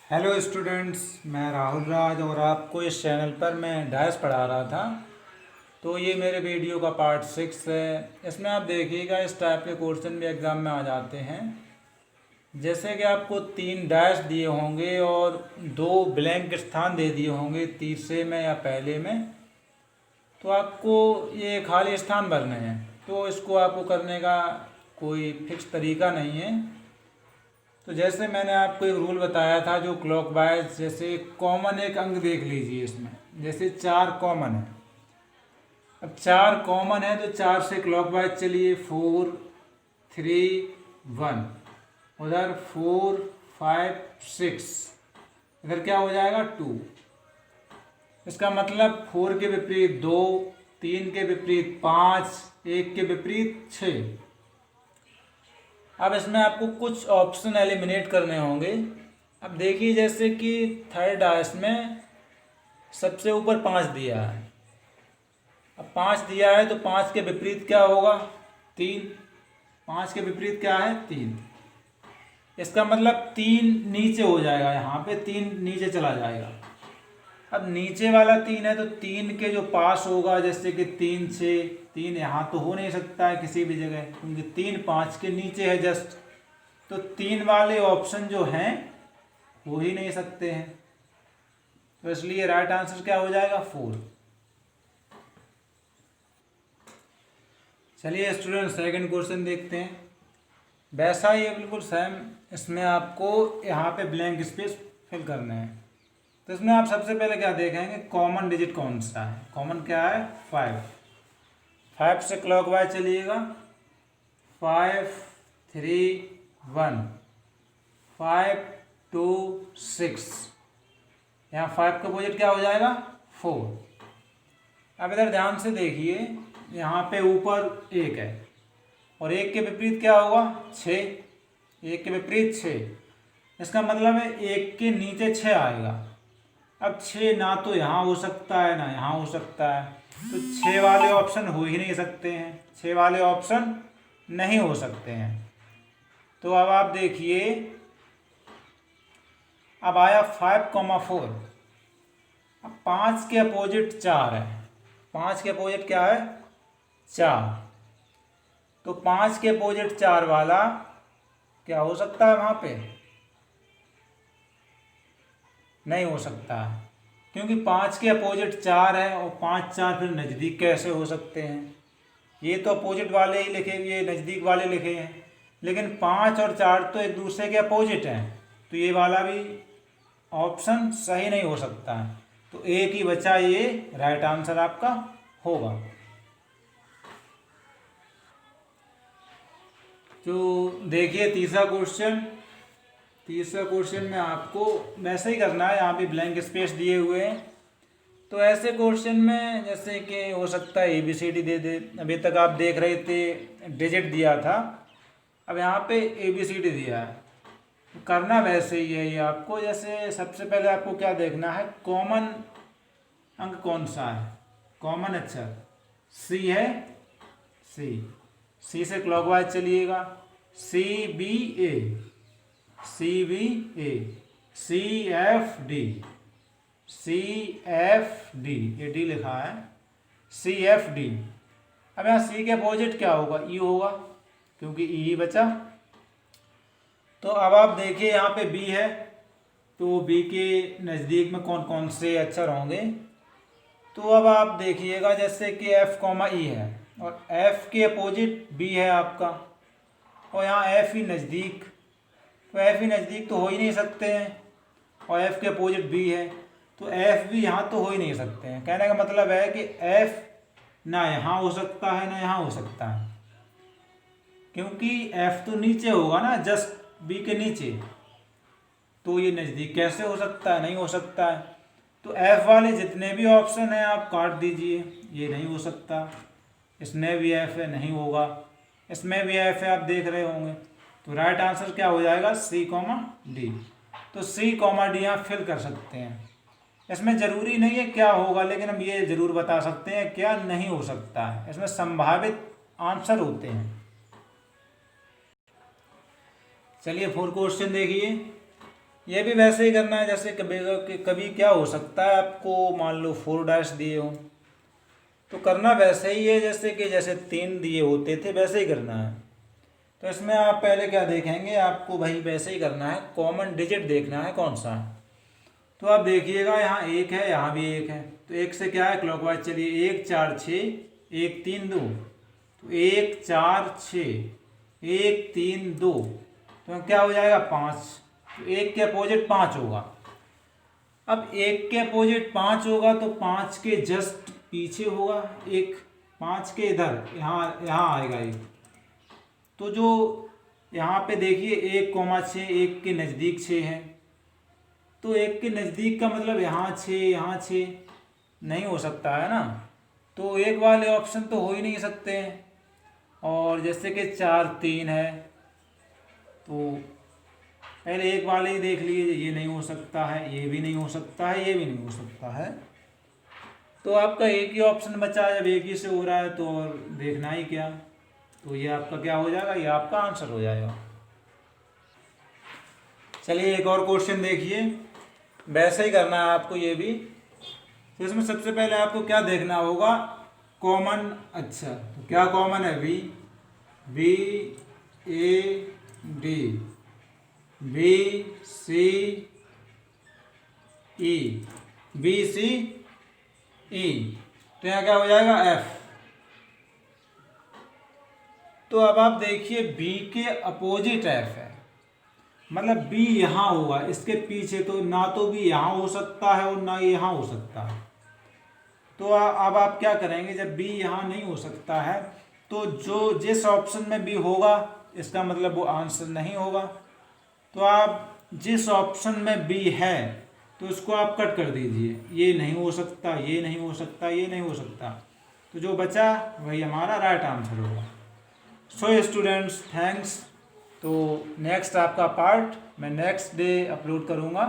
Hello students, मैं राहुल राज और आपको इस चैनल पर मैं डायस पढ़ा रहा था। तो ये मेरे वीडियो का पार्ट 6 है। इसमें आप देखिएगा इस टाइप के क्वेश्चन भी एग्ज़ाम में आ जाते हैं। जैसे कि आपको 3 डायस दिए होंगे और 2 ब्लैंक स्थान दे दिए होंगे तीसरे में या पहले में। तो आपको ये खाली स्थान भरने हैं। तो इसको आपको करने का कोई फिक्स तरीका नहीं है। तो जैसे मैंने आपको एक रूल बताया था जो क्लॉकवाइज, जैसे कॉमन एक अंक देख लीजिए इसमें, जैसे 4 कॉमन है। अब 4 कॉमन है तो 4 से क्लॉकवाइज चलिए, 4 3 1, उधर 4 5 6, इधर क्या हो जाएगा 2। इसका मतलब 4 के विपरीत 2, 3 के विपरीत 5, 1 के विपरीत 6। अब इसमें आपको कुछ ऑप्शन एलिमिनेट करने होंगे। अब देखिए जैसे कि थर्ड डायस में सबसे ऊपर 5 दिया है। अब 5 दिया है तो 5 के विपरीत क्या होगा 3। 5 के विपरीत क्या है 3। इसका मतलब 3 नीचे हो जाएगा, यहाँ पे 3 नीचे चला जाएगा। अब नीचे वाला 3 है तो 3 के जो पास होगा, जैसे कि 3 6, 3 यहाँ तो हो नहीं सकता है किसी भी जगह, क्योंकि 3 5 के नीचे है जस्ट। तो 3 वाले ऑप्शन जो हैं हो ही नहीं सकते हैं। तो इसलिए राइट आंसर क्या हो जाएगा 4। चलिए स्टूडेंट सेकंड क्वेश्चन देखते हैं। वैसा ही है बिल्कुल सेम। इसमें आपको यहाँ पे ब्लैंक स्पेस फिल करना है। तो इसमें आप सबसे पहले क्या देखेंगे, कॉमन डिजिट कौन सा है। कॉमन क्या है 5। 5 से क्लॉकवाइज चलिएगा, 5 3 1, 5 2 6। यहाँ 5 का अपोजिट क्या हो जाएगा 4। अब इधर ध्यान से देखिए, यहाँ पे ऊपर 1 है और 1 के विपरीत क्या होगा 6। 1 के विपरीत 6, इसका मतलब है 1 के नीचे 6 आएगा। अब 6 ना तो यहाँ हो सकता है ना यहाँ हो सकता है, तो 6 वाले ऑप्शन हो ही नहीं सकते हैं। 6 वाले ऑप्शन नहीं हो सकते हैं। तो अब आप देखिए, अब आया 5,4। अब 5 के अपोजिट 4 है। 5 के अपोजिट क्या है 4। तो 5 के अपोजिट 4 वाला क्या हो सकता है वहाँ पे, नहीं हो सकता है, क्योंकि 5 के अपोजिट 4 है और 5 4 फिर नज़दीक कैसे हो सकते हैं। ये तो अपोजिट वाले ही लिखे, ये नज़दीक वाले लिखे हैं, लेकिन 5 और 4 तो एक दूसरे के अपोजिट हैं। तो ये वाला भी ऑप्शन सही नहीं हो सकता है। तो एक ही बचा, ये राइट आंसर आपका होगा। तो देखिए तीसरा क्वेश्चन। तीसरा क्वेश्चन में आपको वैसे ही करना है, यहाँ भी ब्लैंक स्पेस दिए हुए हैं। तो ऐसे क्वेश्चन में जैसे कि हो सकता है ABCD दे दे। अभी तक आप देख रहे थे डिजिट दिया था, अब यहाँ पे ABCD दिया है। तो करना वैसे ही है ये आपको। जैसे सबसे पहले आपको क्या देखना है, कॉमन अंक कौन सा है, कॉमन अक्षर C है। सी से क्लॉकवाइज चलिएगा, CBA, CBA, CFD, CFD, ये D लिखा है CFD। अब यहाँ C के अपोजिट क्या होगा, E होगा, क्योंकि E ही बचा। तो अब आप देखिए यहाँ पे B है, तो B के नज़दीक में कौन कौन से अक्षर होंगे। तो अब आप देखिएगा जैसे कि F, E है और F के अपोजिट B है आपका, और यहाँ F ही नज़दीक। तो F ही नज़दीक तो हो ही नहीं सकते हैं, और F के अपोजिट B है, तो F भी यहाँ तो हो ही नहीं सकते हैं। कहने का मतलब है कि F ना यहाँ हो सकता है ना यहाँ हो सकता है, क्योंकि F तो नीचे होगा ना, जस्ट B के नीचे। तो ये नज़दीक कैसे हो सकता है, नहीं हो सकता है। तो F वाले जितने भी ऑप्शन हैं आप काट दीजिए, ये नहीं हो सकता। इसमें भी F है, नहीं होगा। इसमें भी F है, आप देख रहे होंगे। तो राइट आंसर क्या हो जाएगा C, D। तो C, D आप फिल कर सकते हैं। इसमें ज़रूरी नहीं है क्या होगा, लेकिन हम ये ज़रूर बता सकते हैं क्या नहीं हो सकता है। इसमें संभावित आंसर होते हैं। चलिए 4 क्वेश्चन देखिए। ये भी वैसे ही करना है जैसे कभी कभी क्या हो सकता है, आपको मान लो 4 डैश दिए हो तो करना वैसे ही है जैसे 3 दिए होते थे वैसे ही करना है। तो इसमें आप पहले क्या देखेंगे, आपको भाई वैसे ही करना है, कॉमन डिजिट देखना है कौन सा है। तो आप देखिएगा यहाँ 1 है, यहाँ भी 1 है, तो 1 से क्या है क्लॉकवाइज चलिए, 1 4 6 1 3 2, तो 1 4 6 1 3 2, तो क्या हो जाएगा 5, तो 1 के अपोजिट 5 होगा। अब 1 के अपोजिट 5 होगा तो 5 के जस्ट पीछे होगा एक, 5 के इधर यहाँ यहाँ आएगा एक, तो जो यहाँ पे देखिए 1,6 1 के नज़दीक 6 है, तो 1 के नज़दीक का मतलब यहाँ 6 यहाँ 6 नहीं हो सकता है ना, तो 1 वाले ऑप्शन तो हो ही नहीं सकते हैं। और जैसे कि 4 3 है तो पहले 1 वाले ही देख लीजिए, ये नहीं हो सकता है, ये भी नहीं हो सकता है, ये भी नहीं हो सकता है, तो आपका एक ही ऑप्शन बचा है। जब एक ही से हो रहा है तो और देखना ही क्या, तो ये आपका क्या हो जाएगा, ये आपका आंसर हो जाएगा। चलिए एक और क्वेश्चन देखिए, वैसे ही करना है आपको ये भी। तो इसमें सबसे पहले आपको क्या देखना होगा, कॉमन, अच्छा तो क्या कॉमन है, B B A D B C E, B C E, तो यहाँ क्या हो जाएगा एफ। तो अब आप देखिए बी के अपोजिट एफ है, मतलब बी यहाँ होगा इसके पीछे, तो ना तो बी यहाँ हो सकता है और ना यहाँ हो सकता है। तो अब आप क्या करेंगे, जब बी यहाँ नहीं हो सकता है तो जो जिस ऑप्शन में बी होगा इसका मतलब वो आंसर नहीं होगा। तो आप जिस ऑप्शन में बी है तो उसको आप कट कर दीजिए, ये नहीं हो सकता, ये नहीं हो सकता, ये नहीं हो सकता, तो जो बचा वही हमारा राइट आंसर होगा। So students thanks. तो नेक्स्ट आपका पार्ट मैं नेक्स्ट डे अपलोड करूँगा।